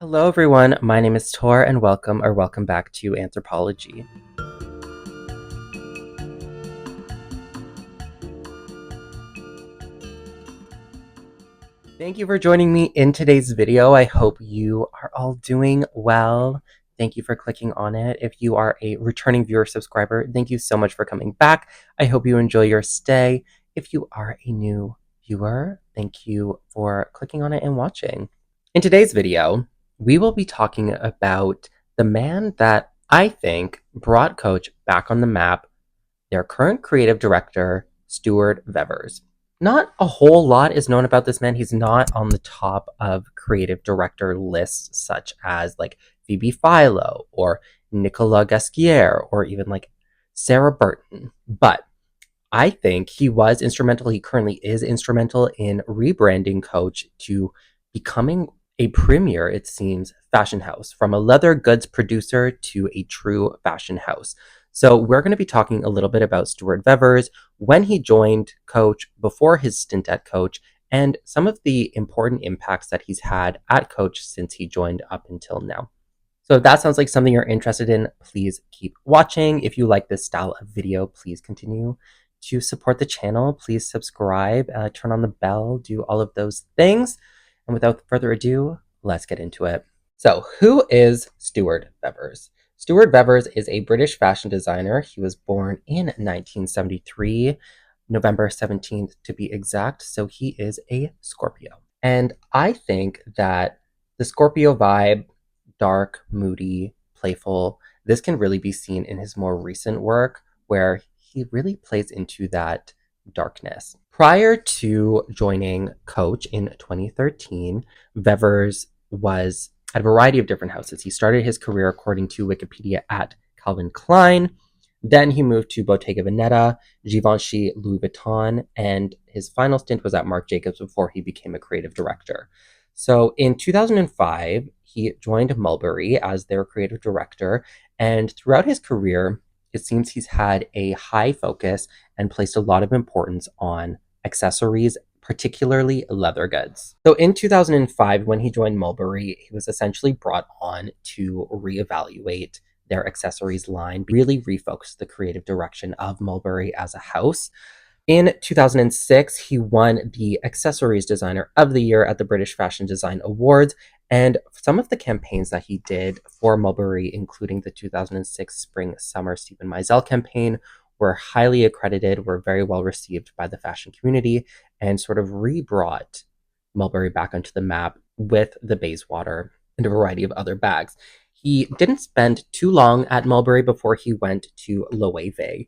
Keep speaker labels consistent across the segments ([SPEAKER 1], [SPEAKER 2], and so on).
[SPEAKER 1] Hello everyone, my name is Thor and welcome back to Anthropology. Thank you for joining me in today's video. I hope you are all doing well. Thank you for clicking on it. If you are a returning viewer subscriber, thank you so much for coming back. I hope you enjoy your stay. If you are a new viewer, thank you for clicking on it and watching. In today's video, we will be talking about the man that I think brought Coach back on the map, their current creative director, Stuart Vevers. Not a whole lot is known about this man. He's not on the top of creative director lists such as like Phoebe Philo or Nicolas Gasquier or even like Sarah Burton. But I think he was instrumental. He currently is instrumental in rebranding Coach to becoming a premier, it seems, fashion house, from a leather goods producer to a true fashion house. So we're going to be talking a little bit about Stuart Vevers, when he joined Coach, before his stint at Coach, and some of the important impacts that he's had at Coach since he joined up until now. So if that sounds like something you're interested in, please keep watching. If you like this style of video, please continue to support the channel. Please subscribe, turn on the bell, do all of those things. And without further ado, let's get into it. So who is Stuart Vevers? Stuart Vevers is a British fashion designer. He was born in 1973, November 17th to be exact. So he is a Scorpio. And I think that the Scorpio vibe, dark, moody, playful, this can really be seen in his more recent work where he really plays into that darkness. Prior to joining Coach in 2013, Vevers was at a variety of different houses. He started his career, according to Wikipedia, at Calvin Klein. Then he moved to Bottega Veneta, Givenchy, Louis Vuitton, and his final stint was at Marc Jacobs before he became a creative director. So in 2005, he joined Mulberry as their creative director, and throughout his career, it seems he's had a high focus and placed a lot of importance on accessories, particularly leather goods. So in 2005, when he joined Mulberry, he was essentially brought on to reevaluate their accessories line, really refocus the creative direction of Mulberry as a house. In 2006, he won the Accessories Designer of the Year at the British Fashion Design Awards, and some of the campaigns that he did for Mulberry, including the 2006 Spring-Summer Stephen Meisel campaign, were highly accredited, were very well received by the fashion community, and sort of re-brought Mulberry back onto the map with the Bayswater and a variety of other bags. He didn't spend too long at Mulberry before he went to Loewe.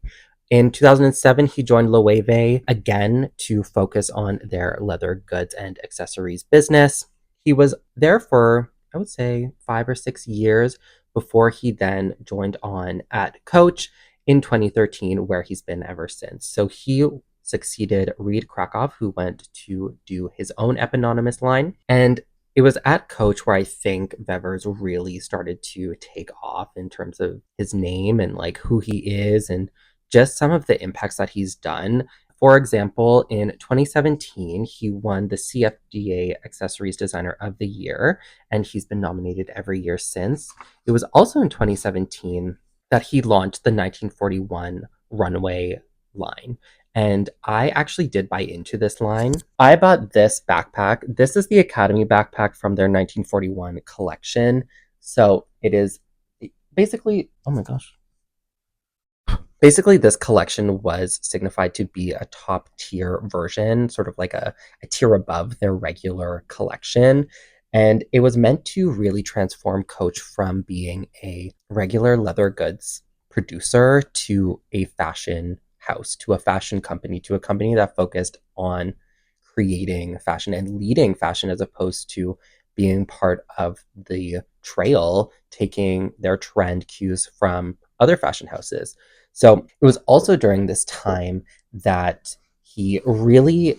[SPEAKER 1] In 2007, he joined Loewe again to focus on their leather goods and accessories business. He was there for, I would say, 5 or 6 years before he then joined on at Coach in 2013, where he's been ever since. So he succeeded Reed Krakoff, who went to do his own eponymous line. And it was at Coach where I think Vevers really started to take off in terms of his name and like who he is and just some of the impacts that he's done. For example, in 2017, he won the CFDA Accessories Designer of the Year, and he's been nominated every year since. It was also in 2017 that he launched the 1941 runway line. And I actually did buy into this line. I bought this backpack. This is the Academy backpack from their 1941 collection. So it is basically, oh my gosh. Basically, this collection was signified to be a top tier version, sort of like a tier above their regular collection. And it was meant to really transform Coach from being a regular leather goods producer to a fashion house, to a fashion company, to a company that focused on creating fashion and leading fashion as opposed to being part of the trail, taking their trend cues from other fashion houses. So it was also during this time that he really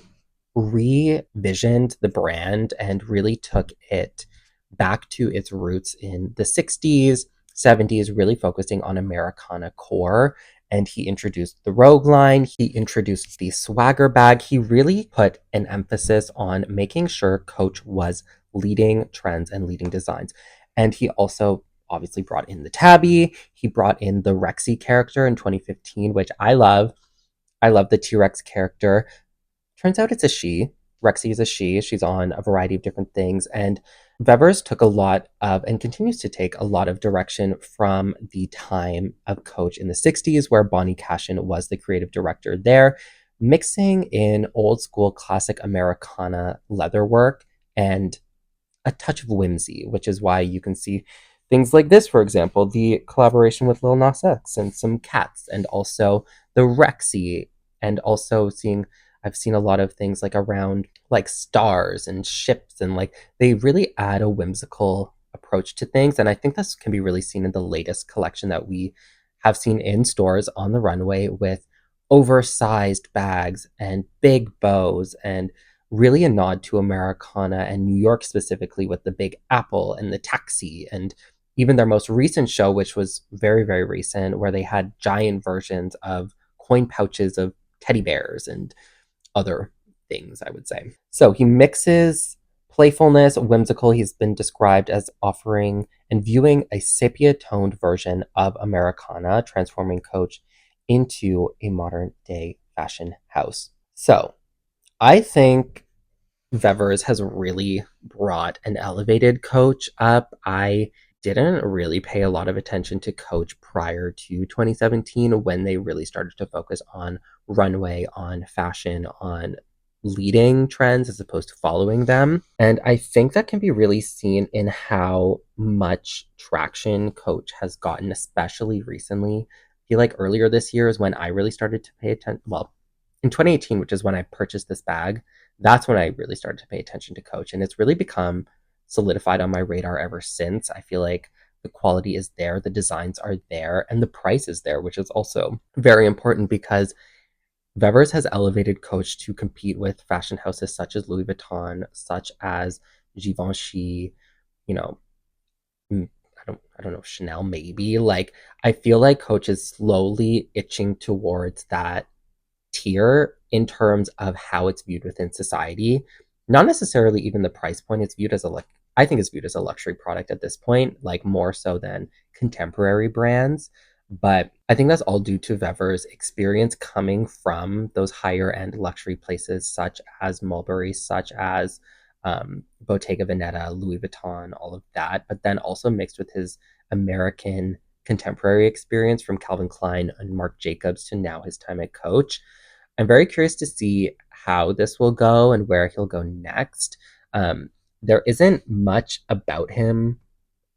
[SPEAKER 1] revisioned the brand and really took it back to its roots in the 60s, 70s, really focusing on Americana core. And he introduced the Rogue line. He introduced the Swagger bag. He really put an emphasis on making sure Coach was leading trends and leading designs. And he also obviously brought in the Tabby. He brought in the Rexy character in 2015, which I love. I love the T-Rex character. Turns out it's a she. Rexy is a she. She's on a variety of different things. And Vevers took a lot of, and continues to take a lot of direction from the time of Coach in the 60s, where Bonnie Cashin was the creative director there, mixing in old school classic Americana leatherwork and a touch of whimsy, which is why you can see things like this, for example, the collaboration with Lil Nas X and some cats, and also the Rexy, and also I've seen a lot of things like around like stars and ships, and like they really add a whimsical approach to things. And I think this can be really seen in the latest collection that we have seen in stores on the runway with oversized bags and big bows, and really a nod to Americana and New York specifically with the Big Apple and the taxi, and even their most recent show, which was very, very recent, where they had giant versions of coin pouches of teddy bears and other things, I would say. So he mixes playfulness, whimsical. He's been described as offering and viewing a sepia toned version of Americana, transforming Coach into a modern day fashion house. So I think Vevers has really brought an elevated Coach up. I didn't really pay a lot of attention to Coach prior to 2017 when they really started to focus on runway, on fashion, on leading trends as opposed to following them. And I think that can be really seen in how much traction Coach has gotten, especially recently. I feel like earlier this year is when I really started to pay attention. Well, in 2018, which is when I purchased this bag, that's when I really started to pay attention to Coach. And it's really become solidified on my radar ever since. I feel like the quality is there, the designs are there, and the price is there, which is also very important because Vevers has elevated Coach to compete with fashion houses such as Louis Vuitton, such as Givenchy, you know, I don't know, Chanel maybe. Like I feel like Coach is slowly itching towards that tier in terms of how it's viewed within society. Not necessarily even the price point. It's viewed as I think it's viewed as a luxury product at this point, like more so than contemporary brands. But I think that's all due to Vevers' experience coming from those higher end luxury places, such as Mulberry, such as Bottega Veneta, Louis Vuitton, all of that. But then also mixed with his American contemporary experience from Calvin Klein and Marc Jacobs to now his time at Coach. I'm very curious to see how this will go and where he'll go next. There isn't much about him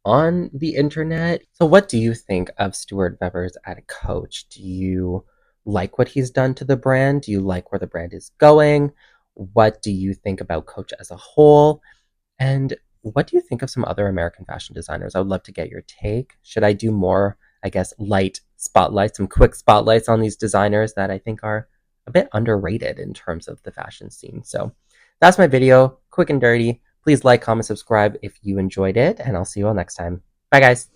[SPEAKER 1] on the internet. So, what do you think of Stuart Vevers at a Coach? Do you like what he's done to the brand? Do you like where the brand is going? What do you think about Coach as a whole? And what do you think of some other American fashion designers? I would love to get your take. Should I do more, I guess, light spotlights, some quick spotlights on these designers that I think are a bit underrated in terms of the fashion scene? So that's my video, quick and dirty. Please like, comment, subscribe if you enjoyed it, and I'll see you all next time. Bye, guys.